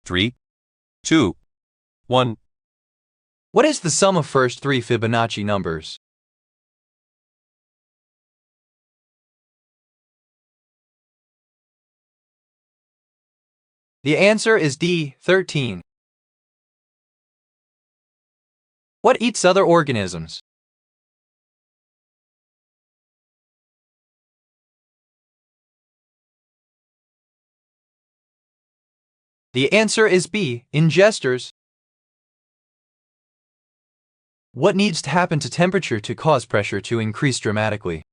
3, 2, 1. What is the sum of first three Fibonacci numbers? The answer is D, 13. What eats other organisms? The answer is B, ingesters. What needs to happen to temperature to cause pressure to increase dramatically?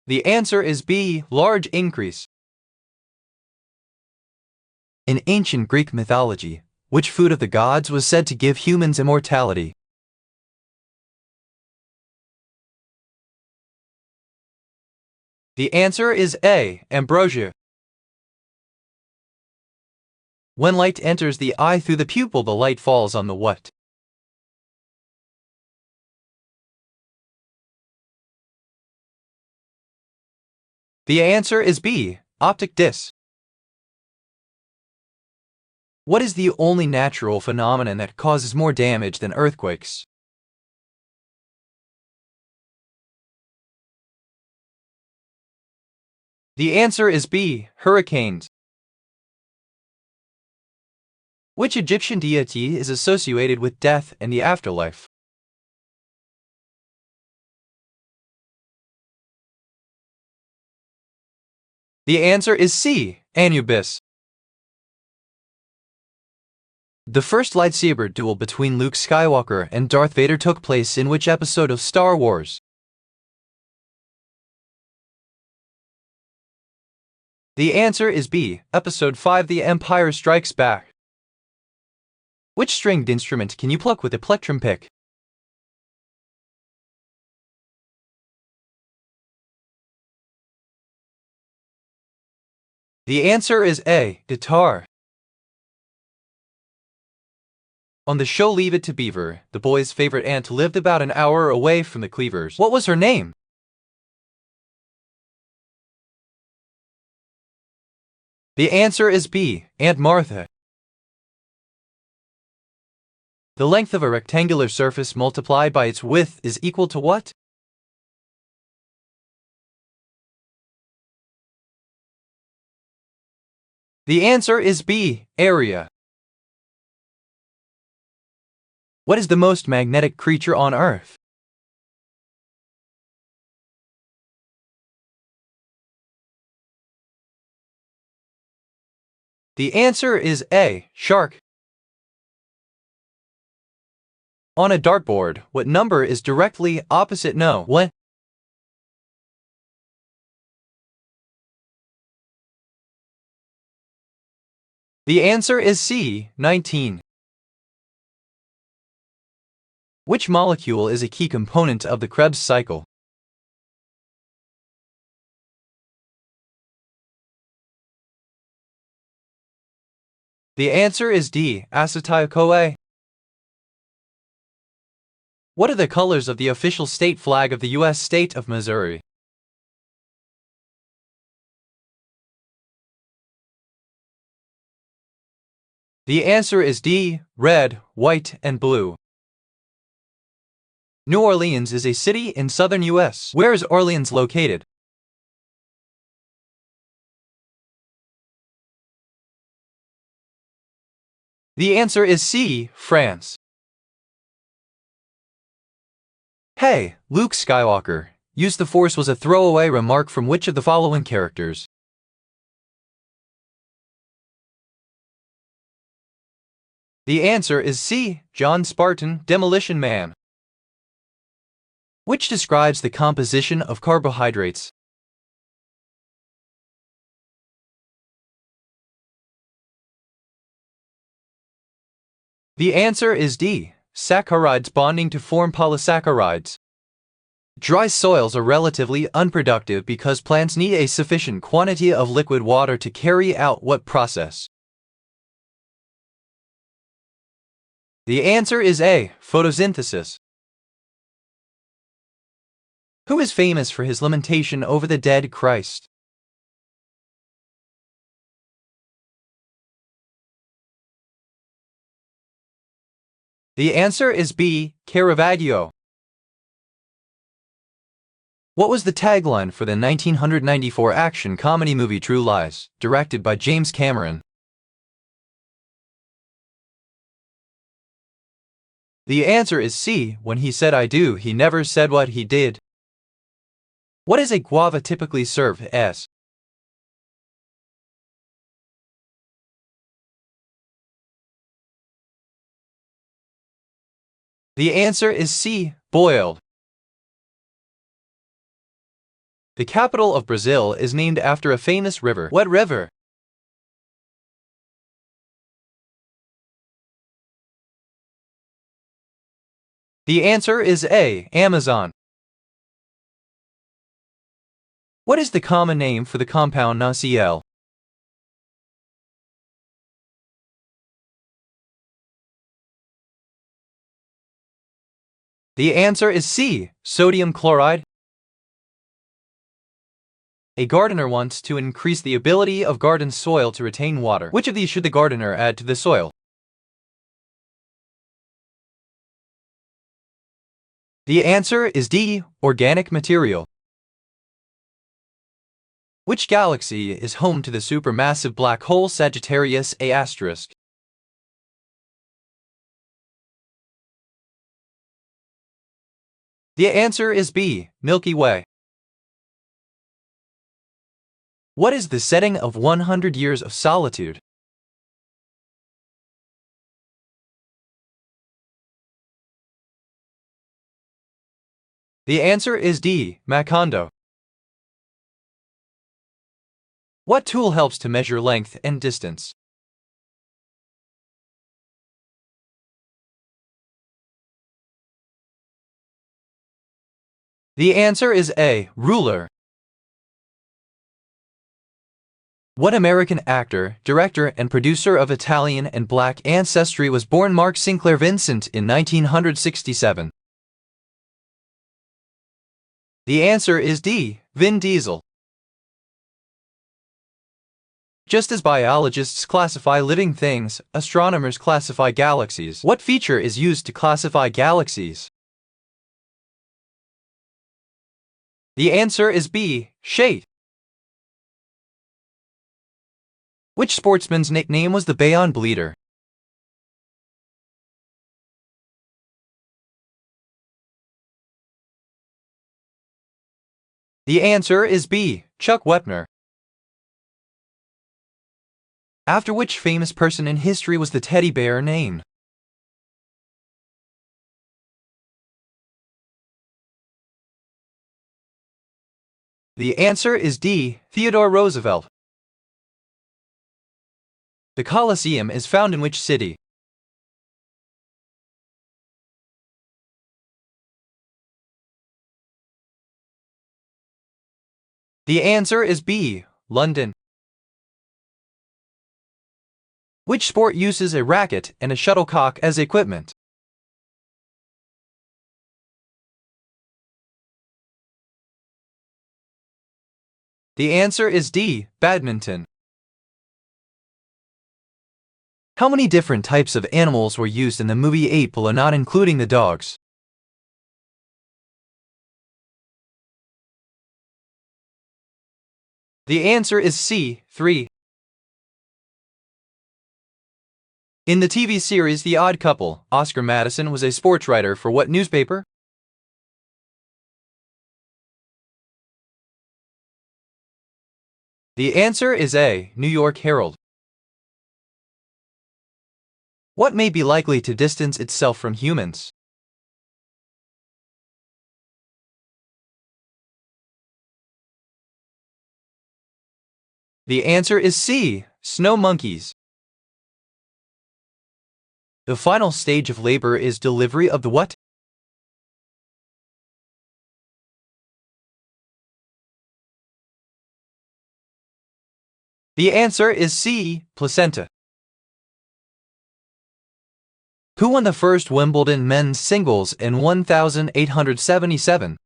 The answer is B, large increase. In ancient Greek mythology, which food of the gods was said to give humans immortality? The answer is A, ambrosia. When light enters the eye through the pupil, the light falls on the what? The answer is B, optic disc. What is the only natural phenomenon that causes more damage than earthquakes? The answer is B, hurricanes. Which Egyptian deity is associated with death and the afterlife? The answer is C, Anubis. The first lightsaber duel between Luke Skywalker and Darth Vader took place in which episode of Star Wars? The answer is B, Episode 5, The Empire Strikes Back. Which stringed instrument can you pluck with a plectrum pick? The answer is A, guitar. On the show Leave It to Beaver, the boy's favorite aunt lived about an hour away from the Cleavers. What was her name? The answer is B, Aunt Martha. The length of a rectangular surface multiplied by its width is equal to what? The answer is B, area. What is the most magnetic creature on Earth? The answer is A, shark. On a dartboard, what number is directly opposite no? What? The answer is C, 19. Which molecule is a key component of the Krebs cycle? The answer is D, acetyl-CoA. What are the colors of the official state flag of the U.S. state of Missouri? The answer is D, red, white, and blue. New Orleans is a city in southern U.S. Where is Orleans located? The answer is C, France. Hey, Luke Skywalker, use the Force was a throwaway remark from which of the following characters? The answer is C, John Spartan, Demolition Man. Which describes the composition of carbohydrates? The answer is D, saccharides bonding to form polysaccharides. Dry soils are relatively unproductive because plants need a sufficient quantity of liquid water to carry out what process? The answer is A, photosynthesis. Who is famous for his lamentation over the dead Christ? The answer is B. Caravaggio. What was the tagline for the 1994 action comedy movie True Lies, directed by James Cameron? The answer is C. When he said I do, he never said what he did. What is a guava typically served as? The answer is C. Boiled. The capital of Brazil is named after a famous river. What river? The answer is A. Amazon. What is the common name for the compound NaCl? The answer is C. Sodium chloride. A gardener wants to increase the ability of garden soil to retain water. Which of these should the gardener add to the soil? The answer is D. Organic material. Which galaxy is home to the supermassive black hole Sagittarius A*? The answer is B. Milky Way. What is the setting of 100 Years of Solitude? The answer is D. Macondo. What tool helps to measure length and distance? The answer is A. Ruler. What American actor, director, and producer of Italian and black ancestry was born Mark Sinclair Vincent in 1967? The answer is D. Vin Diesel. Just as biologists classify living things, astronomers classify galaxies. What feature is used to classify galaxies? The answer is B. Shade. Which sportsman's nickname was the Bayonne Bleeder? The answer is B. Chuck Wepner. After which famous person in history was the teddy bear named? The answer is D. Theodore Roosevelt. The Colosseum is found in which city? The answer is B. London. Which sport uses a racket and a shuttlecock as equipment? The answer is D. Badminton. How many different types of animals were used in the movie 8 Below, not including the dogs? The answer is C. 3. In the TV series The Odd Couple, Oscar Madison was a sports writer for what newspaper? The answer is A. New York Herald. What may be likely to distance itself from humans? The answer is C. Snow monkeys. The final stage of labor is delivery of the what? The answer is C. Placenta. Who won the first Wimbledon men's singles in 1877?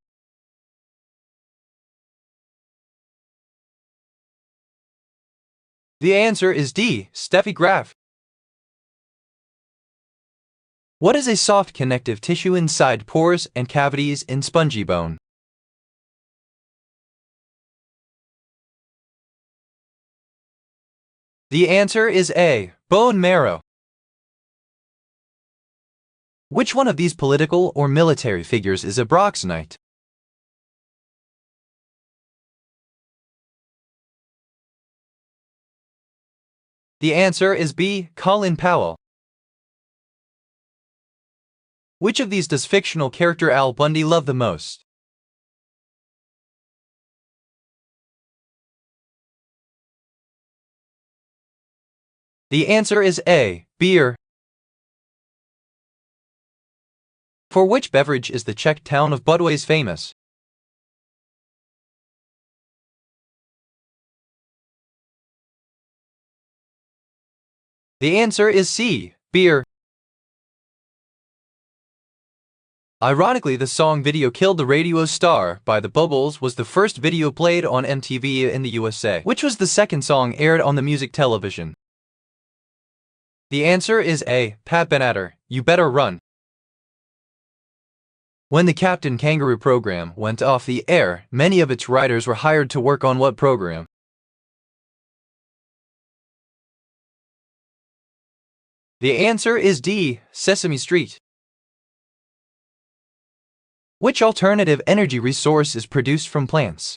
The answer is D. Steffi Graf. What is a soft connective tissue inside pores and cavities in spongy bone? The answer is A. Bone marrow. Which one of these political or military figures is a Broxenite? The answer is B. Colin Powell. Which of these does fictional character Al Bundy love the most? The answer is A. Beer. For which beverage is the Czech town of Budweis famous? The answer is C. Beer. Ironically, the song video Killed the Radio Star by The Bubbles was the first video played on MTV in the USA, which was the second song aired on the music television. The answer is A. Pat Benatar, You Better Run. When the Captain Kangaroo program went off the air, many of its writers were hired to work on what program? The answer is D. Sesame Street. Which alternative energy resource is produced from plants?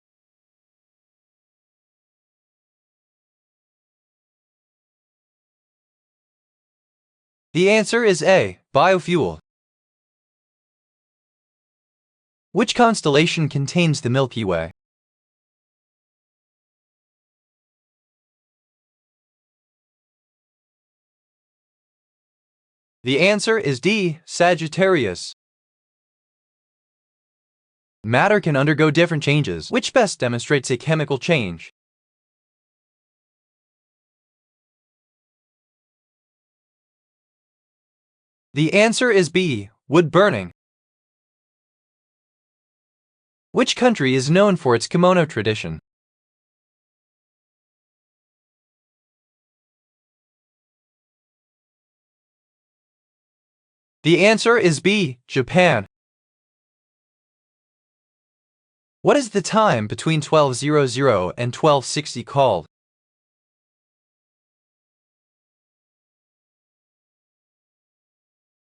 The answer is A. Biofuel. Which constellation contains the Milky Way? The answer is D. Sagittarius. Matter can undergo different changes. Which best demonstrates a chemical change? The answer is B. Wood burning. Which country is known for its kimono tradition? The answer is B. Japan. What is the time between 1200 and 1260 called?